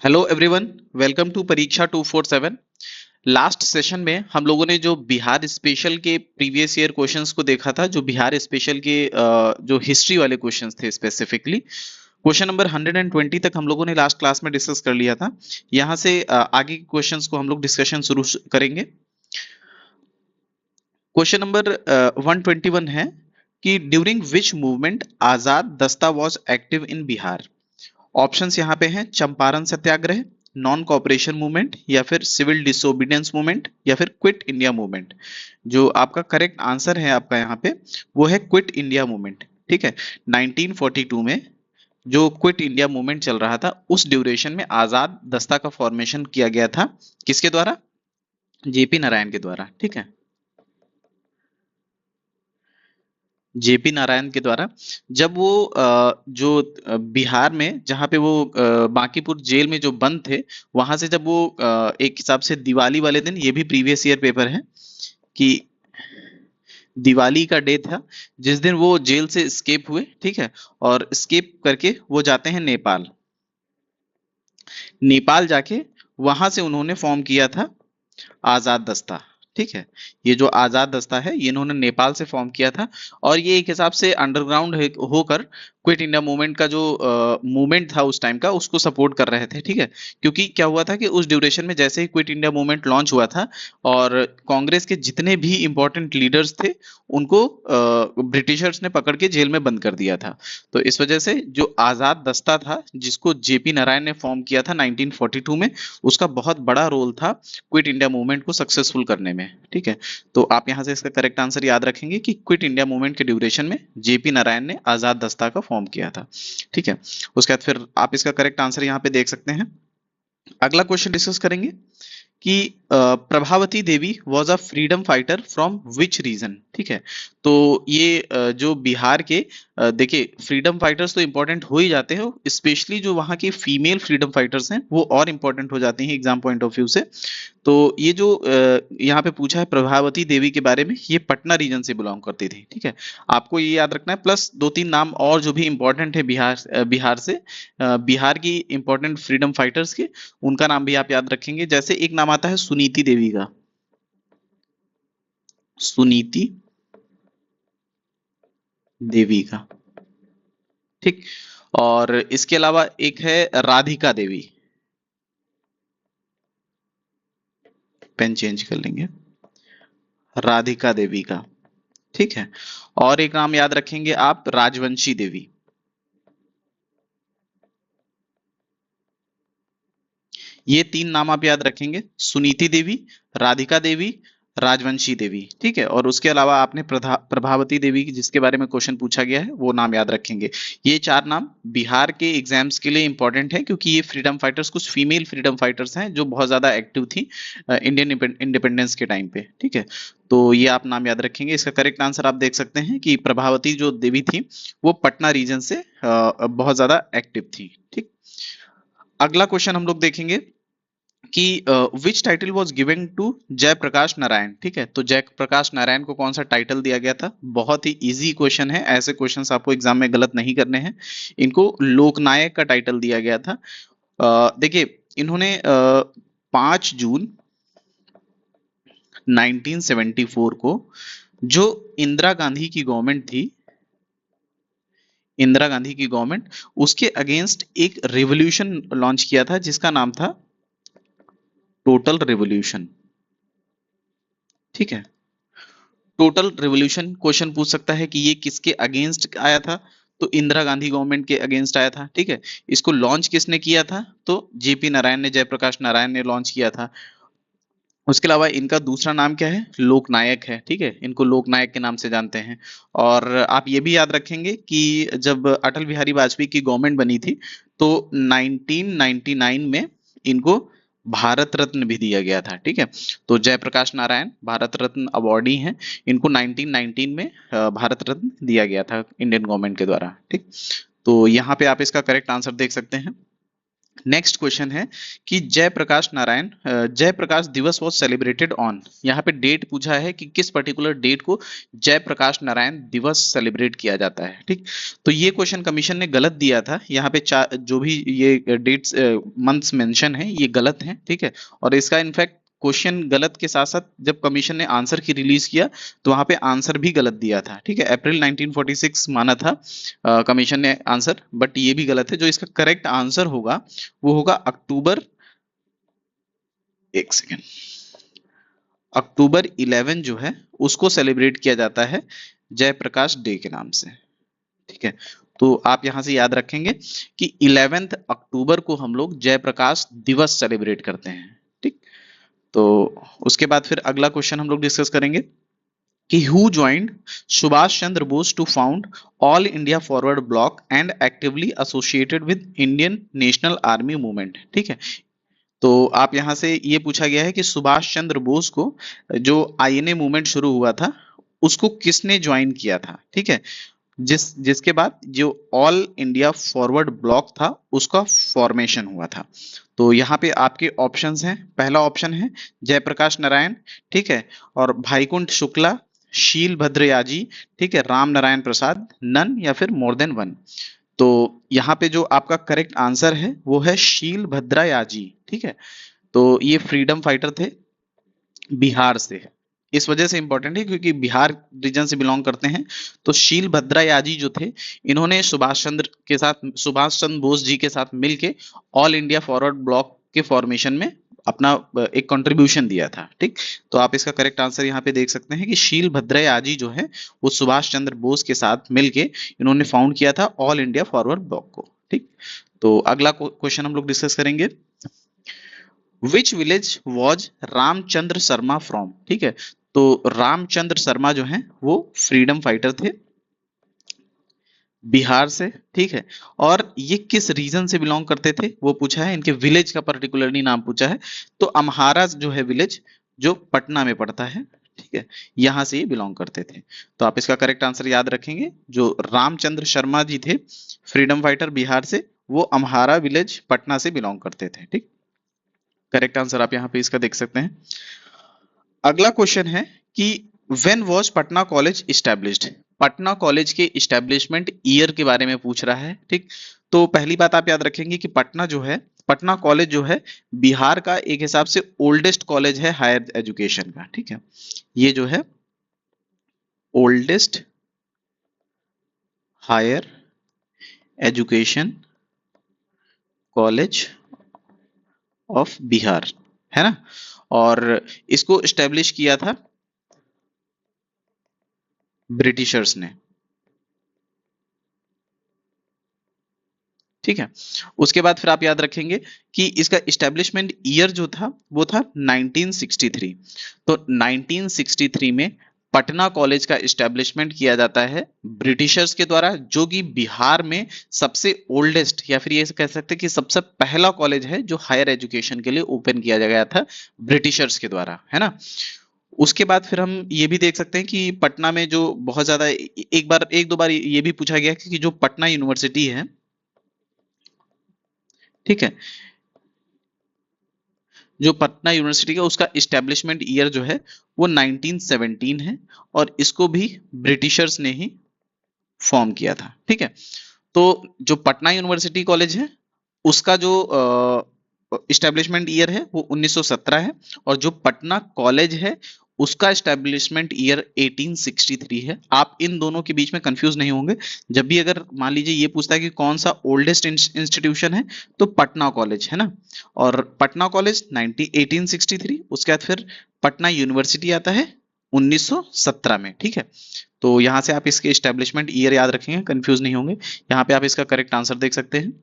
Hello everyone, welcome to परीक्षा 247। Last session में हम लोगों ने जो बिहार स्पेशल के प्रीवियस ईयर क्वेश्चंस को देखा था, जो बिहार स्पेशल के जो हिस्ट्री वाले क्वेश्चंस थे, स्पेसिफिकली क्वेश्चन नंबर 120 तक हम लोगों ने लास्ट क्लास में डिस्कस कर लिया था। यहाँ से आगे के क्वेश्चंस को हम लोग डिस्कशन शुरू करेंगे। क्वेश्चन नंबर 121 है कि ड्यूरिंग विच मूवमेंट आजाद दस्ता was active in Bihar. Options यहाँ पे हैं चंपारण सत्याग्रह, नॉन कॉपरेशन मूवमेंट, या फिर सिविल डिसोबीडियंस मूवमेंट, या फिर क्विट इंडिया मूवमेंट। जो आपका करेक्ट आंसर है आपका यहाँ पे वो है क्विट इंडिया मूवमेंट। ठीक है, 1942 में जो क्विट इंडिया मूवमेंट चल रहा था उस ड्यूरेशन में आजाद दस्ता का फॉर्मेशन किया गया था। किसके द्वारा? जेपी नारायण के द्वारा। ठीक है, जेपी नारायण के द्वारा। जब वो जो बिहार में जहाँ पे वो बांकीपुर जेल में जो बंद थे, वहां से जब वो एक हिसाब से दिवाली वाले दिन, ये भी प्रीवियस ईयर पेपर है कि दिवाली का डे था जिस दिन वो जेल से स्केप हुए। ठीक है, और स्केप करके वो जाते हैं नेपाल। नेपाल जाके वहां से उन्होंने फॉर्म किया था आजाद दस्ता। ठीक है, ये जो आजाद दस्ता है ये इन्होंने नेपाल से फॉर्म किया था, और ये एक हिसाब से अंडरग्राउंड होकर क्विट इंडिया मूवमेंट का जो मूवमेंट था उस टाइम का, उसको सपोर्ट कर रहे थे। ठीक है, क्योंकि क्या हुआ था कि उस ड्यूरेशन में जैसे ही क्विट इंडिया मूवमेंट लॉन्च हुआ था और कांग्रेस के जितने भी इंपॉर्टेंट लीडर्स थे उनको ब्रिटिशर्स ने पकड़ के जेल में बंद कर दिया था। तो इस वजह से जो आजाद दस्ता था जिसको जेपी नारायण ने फॉर्म किया था 1942 में, उसका बहुत बड़ा रोल था क्विट इंडिया मूवमेंट को सक्सेसफुल करने में। ठीक है, तो आप यहां से इसका करेक्ट आंसर याद रखेंगे कि क्विट इंडिया मूवमेंट के ड्यूरेशन में जेपी नारायण ने आजाद दस्ता का फॉर्म किया था। ठीक है, उसके बाद फिर आप इसका करेक्ट आंसर यहाँ पे देख सकते हैं। अगला क्वेश्चन डिस्कस करेंगे कि Prabhavati Devi was a freedom fighter from which region. ठीक है, तो ये जो बिहार के देखिए फ्रीडम फाइटर्स तो इंपॉर्टेंट हो ही जाते हैं, स्पेशली जो वहाँ के फीमेल फ्रीडम फाइटर्स हैं वो और इंपॉर्टेंट हो जाती हैं एग्जाम पॉइंट ऑफ व्यू से। तो ये जो यहाँ पे पूछा है प्रभावती देवी के बारे में, ये पटना रीजन से बिलोंग करती थी। ठीक है, आपको ये याद रखना है, प्लस दो तीन नाम और जो भी इंपॉर्टेंट है बिहार से बिहार की इंपॉर्टेंट फ्रीडम फाइटर्स के, उनका नाम भी आप याद रखेंगे। जैसे एक नाम आता है सुनीति देवी का, सुनीति देवी का। ठीक, और इसके अलावा एक है राधिका देवी। पेन चेंज कर लेंगे, राधिका देवी का। ठीक है, और एक नाम याद रखेंगे आप, राजवंशी देवी। ये तीन नाम आप याद रखेंगे, सुनीति देवी, राधिका देवी, राजवंशी देवी। ठीक है, और उसके अलावा आपने प्रभावती देवी जिसके बारे में क्वेश्चन पूछा गया है वो नाम याद रखेंगे। ये चार नाम बिहार के एग्जाम्स के लिए इंपॉर्टेंट है, क्योंकि ये फ्रीडम फाइटर्स कुछ फीमेल फ्रीडम फाइटर्स हैं जो बहुत ज्यादा एक्टिव थी इंडियन इंडिपेंडेंस के टाइम पे। ठीक है, तो ये आप नाम याद रखेंगे। इसका करेक्ट आंसर आप देख सकते हैं कि प्रभावती जो देवी थी वो पटना रीजन से बहुत ज्यादा एक्टिव थी। ठीक, अगला क्वेश्चन हम लोग देखेंगे कि which title was given to Jayaprakash Narayan. ठीक है, तो जयप्रकाश नारायण को कौन सा टाइटल दिया गया था? बहुत ही इजी क्वेश्चन है, ऐसे क्वेश्चंस आपको एग्जाम में गलत नहीं करने हैं। इनको लोकनायक का टाइटल दिया गया था। देखिए इन्होंने 5 जून 1974 को जो इंदिरा गांधी की गवर्नमेंट थी, इंदिरा गांधी की गवर्नमेंट, उसके अगेंस्ट एक रेवोल्यूशन लॉन्च किया था जिसका नाम था टोटल रेवोल्यूशन। ठीक है, टोटल रिवॉल्यूशन क्वेश्चन पूछ सकता है कि ये किसके अगेंस्ट आया था, तो इंदिरा गांधी गवर्नमेंट के अगेंस्ट आया था। ठीक है, इसको लॉन्च किसने किया था? तो जेपी नारायण ने, जयप्रकाश नारायण ने लॉन्च किया था। उसके अलावा इनका दूसरा नाम क्या है? लोकनायक है। ठीक है, इनको लोकनायक के नाम से जानते हैं। और आप ये भी याद रखेंगे कि जब अटल बिहारी वाजपेयी की गवर्नमेंट बनी थी तो 1999 में इनको भारत रत्न भी दिया गया था। ठीक है, तो जयप्रकाश नारायण भारत रत्न अवॉर्डी हैं, इनको 1919 में भारत रत्न दिया गया था इंडियन गवर्नमेंट के द्वारा। ठीक, तो यहाँ पे आप इसका करेक्ट आंसर देख सकते हैं। नेक्स्ट क्वेश्चन है कि जयप्रकाश दिवस वॉज सेलिब्रेटेड ऑन। यहाँ पे डेट पूछा है कि किस पर्टिकुलर डेट को जयप्रकाश नारायण दिवस सेलिब्रेट किया जाता है। ठीक, तो ये क्वेश्चन कमीशन ने गलत दिया था। यहाँ पे जो भी ये डेट्स मंथ्स मेंशन है ये गलत है। ठीक है, और इसका इनफैक्ट क्वेश्चन गलत के साथ साथ जब कमीशन ने आंसर की रिलीज किया तो वहां पे आंसर भी गलत दिया था। ठीक है, अप्रैल 1946 माना था कमीशन ने आंसर, बट ये भी गलत है। जो इसका करेक्ट आंसर होगा वो होगा अक्टूबर, एक सेकेंड, अक्टूबर 11 जो है उसको सेलिब्रेट किया जाता है जयप्रकाश डे के नाम से। ठीक है, तो आप यहां से याद रखेंगे कि 11 अक्टूबर को हम लोग जयप्रकाश दिवस सेलिब्रेट करते हैं। ठीक, तो उसके बाद फिर अगला क्वेश्चन हम लोग डिस्कस करेंगे कि who joined Subhash Chandra Bose to found All India Forward Bloc and actively associated with Indian National Army movement. ठीक है, तो आप यहां से ये पूछा गया है कि सुभाष चंद्र बोस को जो आईएनए मूवमेंट शुरू हुआ था उसको किसने ज्वाइन किया था। ठीक है, जिसके बाद जो ऑल इंडिया फॉरवर्ड ब्लॉक था उसका फॉर्मेशन हुआ था। तो यहाँ पे आपके ऑप्शंस हैं। पहला ऑप्शन है जयप्रकाश नारायण, ठीक है, और भाईकुंठ शुक्ला, शील भद्र याजी, ठीक है, राम नारायण प्रसाद, नन या फिर मोर देन वन। तो यहाँ पे जो आपका करेक्ट आंसर है वो है शील भद्रा याजी। ठीक है, तो ये फ्रीडम फाइटर थे, बिहार से। इस वजह से इंपॉर्टेंट है क्योंकि बिहार रीजन से बिलोंग करते हैं। तो शील भद्रा याजी जो थे इन्होंने सुभाष चंद्र बोस जी के साथ मिलके ऑल इंडिया फॉरवर्ड ब्लॉक के फॉर्मेशन में अपना एक कंट्रीब्यूशन दिया था। ठीक, तो आप इसका करेक्ट आंसर यहाँ पे देख सकते हैं कि शील भद्रा याजी जो है वो सुभाष चंद्र बोस के साथ मिलके इन्होंने फाउंड किया था ऑल इंडिया फॉरवर्ड ब्लॉक को। ठीक, तो अगला क्वेश्चन हम लोग डिस्कस करेंगे, which village was Ramchandra Sharma from. ठीक है, तो रामचंद्र शर्मा जो है वो फ्रीडम फाइटर थे, बिहार से। ठीक है, और ये किस रीजन से बिलोंग करते थे वो पूछा है, इनके विलेज का पर्टिकुलरली नाम पूछा है। तो अम्हारा जो है विलेज जो पटना में पड़ता है, ठीक है, यहां से ये बिलोंग करते थे। तो आप इसका करेक्ट आंसर याद रखेंगे, जो रामचंद्र शर्मा जी थे फ्रीडम फाइटर बिहार से, वो अम्हारा विलेज पटना से बिलोंग करते थे। ठीक, करेक्ट आंसर आप यहाँ पे इसका देख सकते हैं। अगला क्वेश्चन है कि when was Patna college established. Patna college के इस्टेब्लिशमेंट ईयर के बारे में पूछ रहा है। ठीक, तो पहली बात आप याद रखेंगे कि पटना कॉलेज जो है बिहार का एक हिसाब से ओल्डेस्ट कॉलेज है हायर एजुकेशन का। ठीक है, ये जो है oldest higher education college of Bihar है ना, और इसको स्टैब्लिश किया था ब्रिटिशर्स ने। ठीक है, उसके बाद फिर आप याद रखेंगे कि इसका इस्टेब्लिशमेंट ईयर जो था वो था 1963। तो 1963 में पटना कॉलेज का इस्टेब्लिशमेंट किया जाता है ब्रिटिशर्स के द्वारा, जो कि बिहार में सबसे ओल्डेस्ट या फिर ये कह सकते हैं कि सबसे पहला कॉलेज है जो हायर एजुकेशन के लिए ओपन किया गया था ब्रिटिशर्स के द्वारा, है ना। उसके बाद फिर हम ये भी देख सकते हैं कि पटना में जो बहुत ज्यादा एक दो बार ये भी पूछा गया कि जो पटना यूनिवर्सिटी है, ठीक है, जो पटना यूनिवर्सिटी का उसका इस्टेब्लिशमेंट ईयर जो है वो 1917 है, और इसको भी ब्रिटिशर्स ने ही फॉर्म किया था। ठीक है, तो जो पटना यूनिवर्सिटी कॉलेज है उसका जो इस्टेब्लिशमेंट ईयर है वो 1917 है, और जो पटना कॉलेज है उसका इस्टेब्लिशमेंट ईयर 1863 है। आप इन दोनों के बीच में कंफ्यूज नहीं होंगे। जब भी अगर मान लीजिए ये पूछता है कि कौन सा ओल्डेस्ट इंस्टीट्यूशन है तो पटना कॉलेज है ना, और पटना कॉलेज 1863, उसके बाद फिर पटना यूनिवर्सिटी आता है 1917 में। ठीक है, तो यहां से आप इसके इस्टेब्लिशमेंट ईयर याद रखेंगे, कंफ्यूज नहीं होंगे। यहाँ पे आप इसका करेक्ट आंसर देख सकते हैं।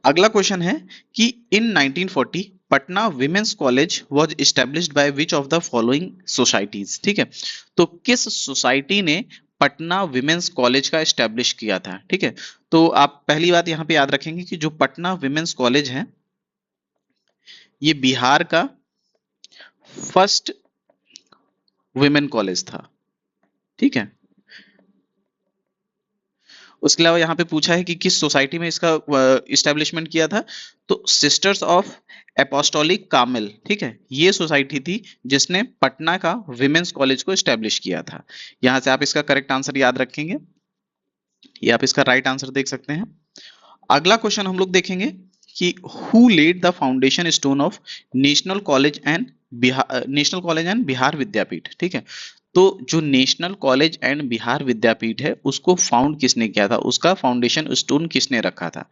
अगला क्वेश्चन है कि इन 1940 Patna women's college was established by which of the following societies. ठीक है, तो किस सोसाइटी ने पटना विमेंस कॉलेज का एस्टेब्लिश किया था। ठीक है, तो आप पहली बात यहाँ पे याद रखेंगे कि जो पटना विमेंस कॉलेज है ये बिहार का फर्स्ट वुमेन कॉलेज था। ठीक है, उसके अलावा यहाँ पे पूछा है कि किस सोसाइटी में इसका इस्टेब्लिशमेंट किया था, तो सिस्टर्स ऑफ एपोस्टोलिक कार्मेल, ठीक है, ये सोसाइटी थी जिसने पटना का विमेंस कॉलेज को इस्टेब्लिश किया था। यहाँ से आप इसका करेक्ट आंसर याद रखेंगे, ये आप इसका राइट आंसर देख सकते हैं। अगला क्वेश्चन हम लोग देखेंगे कि who laid the foundation stone of national college and Bihar Vidyapith, ठीक है। तो जो national college and Bihar Vidyapith है उसको फाउंड किसने किया था, उसका फाउंडेशन स्टोन किसने रखा था?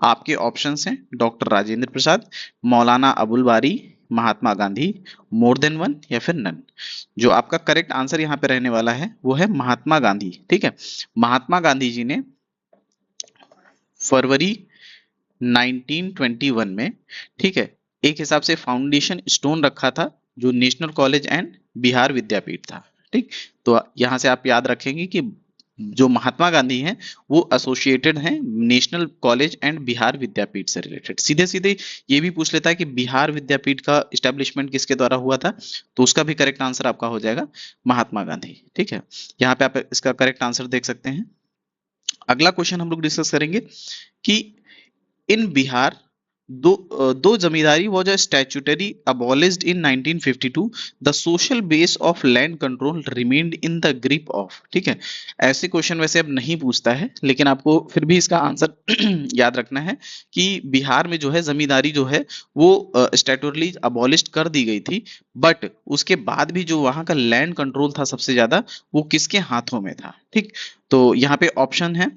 आपके ऑप्शंस हैं डॉक्टर राजेंद्र प्रसाद, मौलाना अबुल बारी, Mahatma Gandhi, more than one या फिर नन। जो आपका करेक्ट आंसर यहाँ पे रहने वाला है वो है महात्मा गांधी, ठीक है। महात्मा गांधी जी ने फरवरी 1921 में, ठीक है, एक हिसाब से फाउंडेशन स्टोन रखा था जो नेशनल कॉलेज एंड बिहार विद्यापीठ था, ठीक। तो यहां से आप याद रखेंगे कि जो महात्मा गांधी हैं वो एसोसिएटेड हैं नेशनल कॉलेज एंड बिहार विद्यापीठ से रिलेटेड। सीधे सीधे ये भी पूछ लेता है कि बिहार विद्यापीठ का इस्टेब्लिशमेंट किसके द्वारा हुआ था, तो उसका भी करेक्ट आंसर आपका हो जाएगा महात्मा गांधी, ठीक है। यहाँ पे आप इसका करेक्ट आंसर देख सकते हैं। अगला क्वेश्चन हम लोग डिस्कस करेंगे कि इन बिहार दो जमींदारी was a statutory abolished in 1952, the social base of land control remained in the grip of, ठीक है। ऐसे क्वेश्चन वैसे अब नहीं पूछता है लेकिन आपको फिर भी इसका आंसर याद रखना है कि बिहार में जो है जमींदारी जो है वो स्टैट्यूटरी अबॉलिश कर दी गई थी, बट उसके बाद भी जो वहां का लैंड कंट्रोल था सबसे ज्यादा वो किसके हाथों में था, ठीक। तो यहाँ पे ऑप्शन है,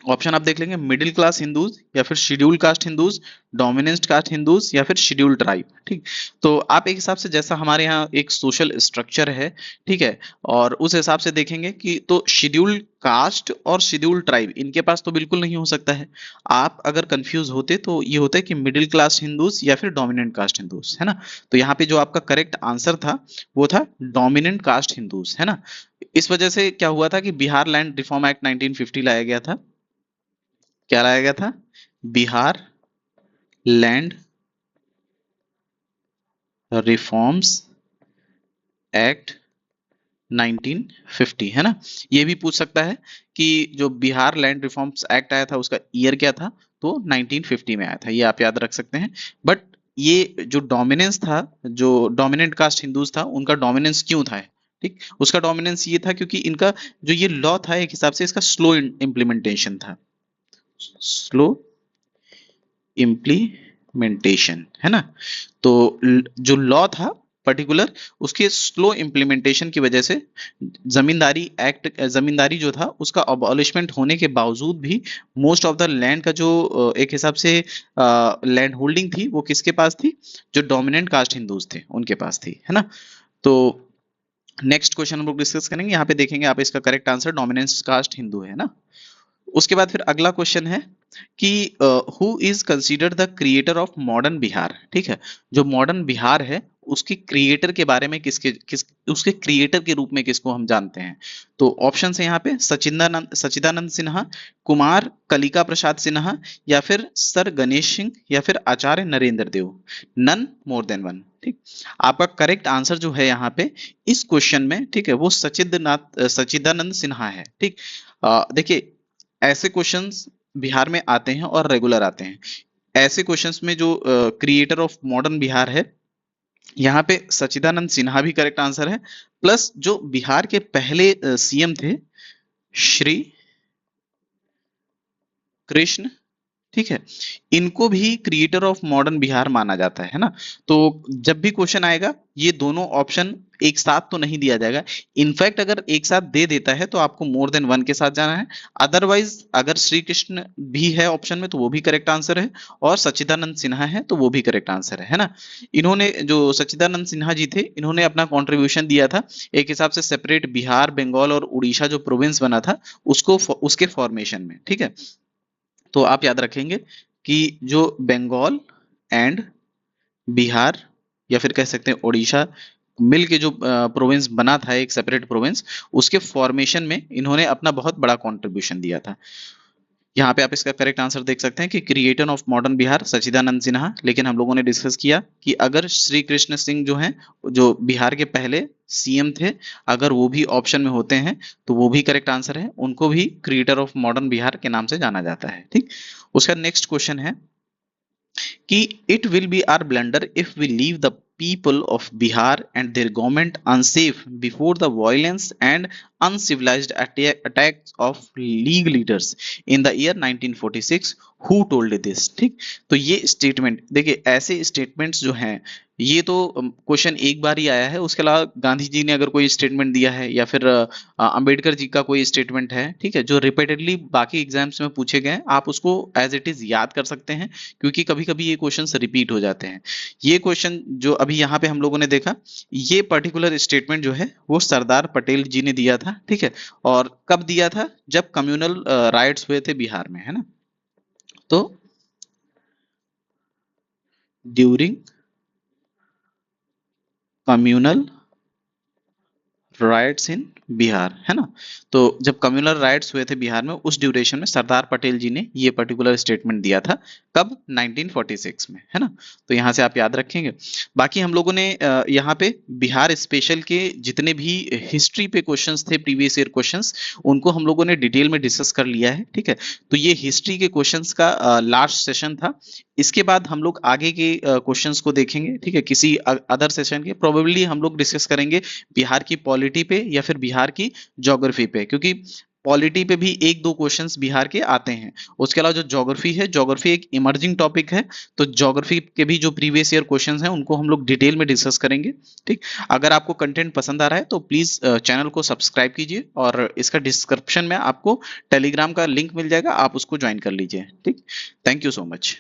ऑप्शन आप देख लेंगे, मिडिल क्लास हिंदूज या फिर schedule caste Hindus, dominant caste Hindus या फिर शेड्यूल ट्राइब, ठीक। तो आप एक हिसाब से जैसा हमारे यहाँ एक सोशल स्ट्रक्चर है, ठीक है, और उस हिसाब से देखेंगे कि तो शेड्यूल कास्ट और शेड्यूल ट्राइब इनके पास तो बिल्कुल नहीं हो सकता है। आप अगर कंफ्यूज होते तो ये होता है कि मिडिल क्लास हिंदूज या फिर डोमिनेंट कास्ट हिंदूज, है ना। तो यहाँ पे जो आपका करेक्ट आंसर था वो था डोमिनेंट कास्ट हिंदूज, है ना। इस वजह से क्या हुआ था कि बिहार लैंड रिफॉर्म एक्ट 1950 लाया गया था। क्या लाया गया था? बिहार लैंड रिफॉर्म्स एक्ट 1950, है ना। ये भी पूछ सकता है कि जो बिहार लैंड रिफॉर्म्स एक्ट आया था उसका ईयर क्या था, तो 1950 में आया था, ये आप याद रख सकते हैं। बट ये जो डोमिनेंस था, जो डोमिनेंट कास्ट हिंदूज था, उनका डोमिनेंस क्यों था, ठीक, उसका डोमिनेंस ये था क्योंकि इनका जो ये लॉ था एक हिसाब से इसका स्लो इम्प्लीमेंटेशन था, स्लो इम्प्लीमेंटेशन, है ना। तो जो लॉ था पर्टिकुलर उसके स्लो इम्प्लीमेंटेशन की वजह से जमींदारी जो था उसका अबॉलिशमेंट होने के बावजूद भी मोस्ट ऑफ द लैंड का जो एक हिसाब से लैंड होल्डिंग थी वो किसके पास थी, जो डोमिनेंट कास्ट हिंदूज थे उनके पास थी, है ना। तो नेक्स्ट क्वेश्चन हम लोग डिस्कस करेंगे, यहाँ पे देखेंगे आप इसका correct answer dominant caste Hindu है ना। उसके बाद फिर अगला क्वेश्चन है कि who is considered the creator of modern Bihar, ठीक है। जो मॉडर्न बिहार है उसके क्रिएटर के बारे में उसके क्रिएटर के रूप में किसको हम जानते हैं, तो ऑप्शन है यहाँ पे सच्चिदानंद सिन्हा, कुमार कलिका प्रसाद सिन्हा या फिर सर गणेश सिंह या फिर आचार्य नरेंद्र देव, नन मोर देन वन, ठीक। आपका करेक्ट आंसर जो है यहाँ पे इस क्वेश्चन में, ठीक है, वो सच्चिदानंद सिन्हा है, ठीक। देखिए ऐसे क्वेश्चंस बिहार में आते हैं और रेगुलर आते हैं। ऐसे क्वेश्चंस में जो क्रिएटर ऑफ मॉडर्न बिहार है यहाँ पे सच्चिदानंद सिन्हा भी करेक्ट आंसर है, प्लस जो बिहार के पहले सीएम थे श्री कृष्ण, ठीक है, इनको भी क्रिएटर ऑफ मॉडर्न बिहार माना जाता है ना। तो जब भी क्वेश्चन आएगा ये दोनों ऑप्शन एक साथ तो नहीं दिया जाएगा, इनफैक्ट अगर एक साथ दे देता है तो आपको मोर देन वन के साथ जाना है, अदरवाइज अगर श्री कृष्ण भी है ऑप्शन में तो वो भी करेक्ट आंसर है, और सच्चिदानंद सिन्हा है तो वो भी करेक्ट आंसर है ना। इन्होंने जो सच्चिदानंद सिन्हा जी थे इन्होंने अपना कॉन्ट्रीब्यूशन दिया था एक हिसाब से सेपरेट बिहार, बंगाल और उड़ीसा जो प्रोविंस बना था उसको उसके फॉर्मेशन में, ठीक है। तो आप याद रखेंगे कि जो बंगाल एंड बिहार या फिर कह सकते हैं उड़ीसा मिल के जो प्रोविंस बना था एक सेपरेट प्रोविंस, उसके फॉर्मेशन में इन्होंने अपना बहुत बड़ा कंट्रीब्यूशन दिया था। यहाँ पे आप इसका करेक्ट आंसर देख सकते हैं कि क्रिएटर ऑफ मॉडर्न बिहार सच्चिदानंद सिन्हा। लेकिन हम लोगों ने डिस्कस किया कि अगर श्री कृष्ण सिंह जो हैं, जो बिहार के पहले सीएम थे, अगर वो भी ऑप्शन में होते हैं तो वो भी करेक्ट आंसर है, उनको भी क्रिएटर ऑफ मॉडर्न बिहार के नाम से जाना जाता है। ठीक, उसका नेक्स्ट क्वेश्चन है कि it will be a blunder if we leave the people of Bihar and their government unsafe before the violence and uncivilized attacks of League leaders in the year 1946. Who told this? ठीक, तो ये statement देखिए, ऐसे statements जो हैं, ये तो question एक बार ही आया है, उसके अलावा गांधी जी ने अगर कोई स्टेटमेंट दिया है या फिर अंबेडकर जी का कोई स्टेटमेंट है, ठीक है, जो रिपीटेडली बाकी एग्जाम्स में पूछे गए, आप उसको एज इट इज याद कर सकते हैं, क्योंकि कभी कभी ये क्वेश्चंस रिपीट हो जाते हैं। ये क्वेश्चन जो अभी यहाँ पे हम लोगों ने देखा, ये पर्टिकुलर स्टेटमेंट जो है वो सरदार पटेल जी ने दिया था। ठीक है, और कब दिया था? जब कम्युनल राइट्स हुए थे बिहार में, है ना। तो ड्यूरिंग कम्युनल राइट्स इन बिहार, है ना। तो जब कम्युनल राइट्स हुए थे बिहार में, उस ड्यूरेशन में सरदार पटेल जी ने ये पर्टिकुलर स्टेटमेंट दिया था। कब? 1946 में, है ना। तो यहाँ से आप याद रखेंगे। बाकी हम लोगों ने यहाँ पे बिहार स्पेशल के जितने भी हिस्ट्री पे क्वेश्चंस थे, प्रीवियस ईयर क्वेश्चंस, उनको हम लोगों ने डिटेल में डिस्कस कर लिया है। ठीक है, तो ये हिस्ट्री के क्वेश्चंस का लास्ट सेशन था। इसके बाद हम लोग आगे के क्वेश्चंस को देखेंगे। ठीक है, किसी अदर सेशन के प्रोबेबली हम लोग डिस्कस करेंगे बिहार की पॉलिटी पे या फिर बिहार की ज्योग्राफी पे, क्योंकि पॉलिटी पे भी एक दो क्वेश्चंस बिहार के आते हैं। उसके अलावा जो ज्योग्राफी है, ज्योग्राफी एक इमर्जिंग टॉपिक है, तो ज्योग्राफी के भी जो प्रीवियस ईयर क्वेश्चंस हैं उनको हम लोग डिटेल में डिस्कस करेंगे। ठीक, अगर आपको कंटेंट पसंद आ रहा है तो प्लीज चैनल को सब्सक्राइब कीजिए, और इसका डिस्क्रिप्शन में आपको टेलीग्राम का लिंक मिल जाएगा, आप उसको ज्वाइन कर लीजिए। ठीक, थैंक यू सो मच।